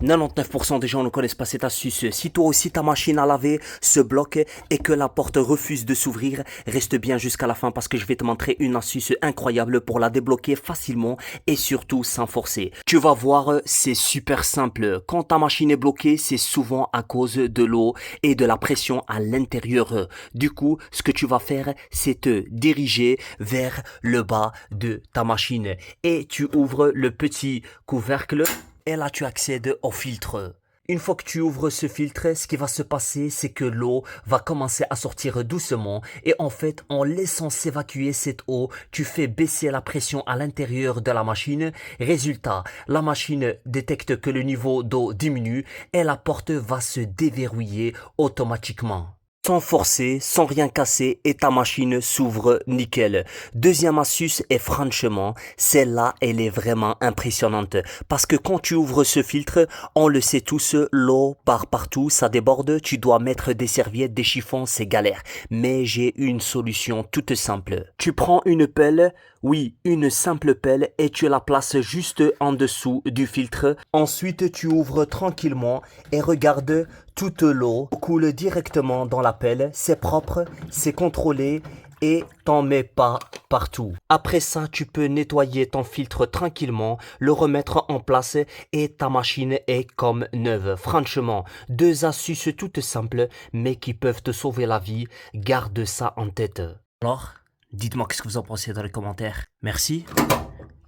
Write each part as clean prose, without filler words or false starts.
99% des gens ne connaissent pas cette astuce. Si toi aussi ta machine à laver se bloque et que la porte refuse de s'ouvrir, reste bien jusqu'à la fin parce que je vais te montrer une astuce incroyable pour la débloquer facilement et surtout sans forcer. Tu vas voir, c'est super simple. Quand ta machine est bloquée, c'est souvent à cause de l'eau et de la pression à l'intérieur. Du coup, ce que tu vas faire, c'est te diriger vers le bas de ta machine et tu ouvres le petit couvercle. Et là, tu accèdes au filtre. Une fois que tu ouvres ce filtre, ce qui va se passer, c'est que l'eau va commencer à sortir doucement et en fait, en laissant s'évacuer cette eau, tu fais baisser la pression à l'intérieur de la machine. Résultat, la machine détecte que le niveau d'eau diminue et la porte va se déverrouiller automatiquement. Sans forcer, sans rien casser et ta machine s'ouvre nickel. Deuxième astuce est franchement, celle-là elle est vraiment impressionnante parce que quand tu ouvres ce filtre, on le sait tous, l'eau part partout, ça déborde, tu dois mettre des serviettes, des chiffons, c'est galère. Mais j'ai une solution toute simple. Tu prends une pelle, oui, une simple pelle et tu la places juste en dessous du filtre. Ensuite, tu ouvres tranquillement et regarde, toute l'eau coule directement dans la pelle. C'est propre, c'est contrôlé et t'en mets pas partout. Après ça, tu peux nettoyer ton filtre tranquillement, le remettre en place et ta machine est comme neuve. Franchement, deux astuces toutes simples mais qui peuvent te sauver la vie. Garde ça en tête. Alors, dites-moi qu'est-ce que vous en pensez dans les commentaires. Merci.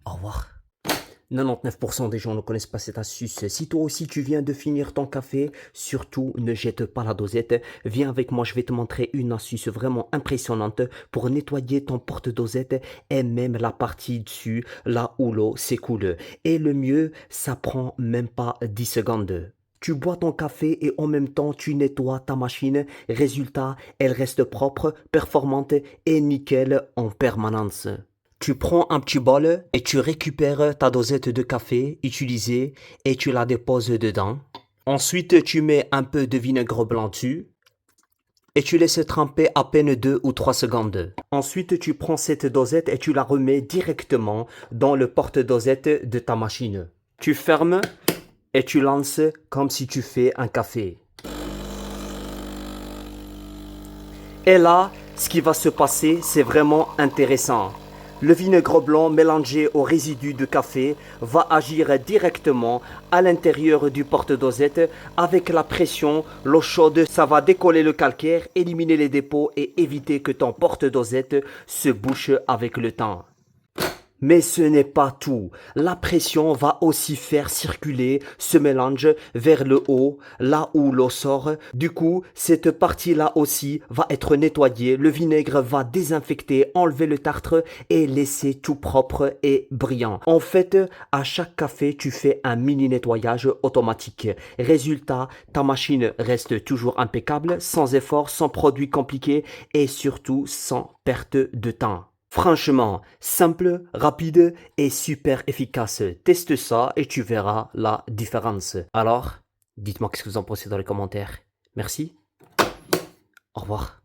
Au revoir. 99% des gens ne connaissent pas cette astuce. Si toi aussi tu viens de finir ton café, surtout ne jette pas la dosette. Viens avec moi, je vais te montrer une astuce vraiment impressionnante pour nettoyer ton porte-dosette et même la partie dessus, là où l'eau s'écoule. Et le mieux, ça prend même pas 10 secondes. Tu bois ton café et en même temps tu nettoies ta machine. Résultat, elle reste propre, performante et nickel en permanence. Tu prends un petit bol et tu récupères ta dosette de café utilisée et tu la déposes dedans. Ensuite, tu mets un peu de vinaigre blanc dessus et tu laisses tremper à peine 2 ou 3 secondes. Ensuite, tu prends cette dosette et tu la remets directement dans le porte-dosette de ta machine. Tu fermes et tu lances comme si tu fais un café. Et là, ce qui va se passer, c'est vraiment intéressant. Le vinaigre blanc mélangé au résidu de café va agir directement à l'intérieur du porte-dosette. Avec la pression, l'eau chaude, ça va décoller le calcaire, éliminer les dépôts et éviter que ton porte-dosette se bouche avec le temps. Mais ce n'est pas tout. La pression va aussi faire circuler ce mélange vers le haut, là où l'eau sort. Du coup, cette partie-là aussi va être nettoyée. Le vinaigre va désinfecter, enlever le tartre et laisser tout propre et brillant. En fait, à chaque café, tu fais un mini nettoyage automatique. Résultat, ta machine reste toujours impeccable, sans effort, sans produits compliqués et surtout sans perte de temps. Franchement, simple, rapide et super efficace. Teste ça et tu verras la différence. Alors, dites-moi qu'est-ce que vous en pensez dans les commentaires. Merci. Au revoir.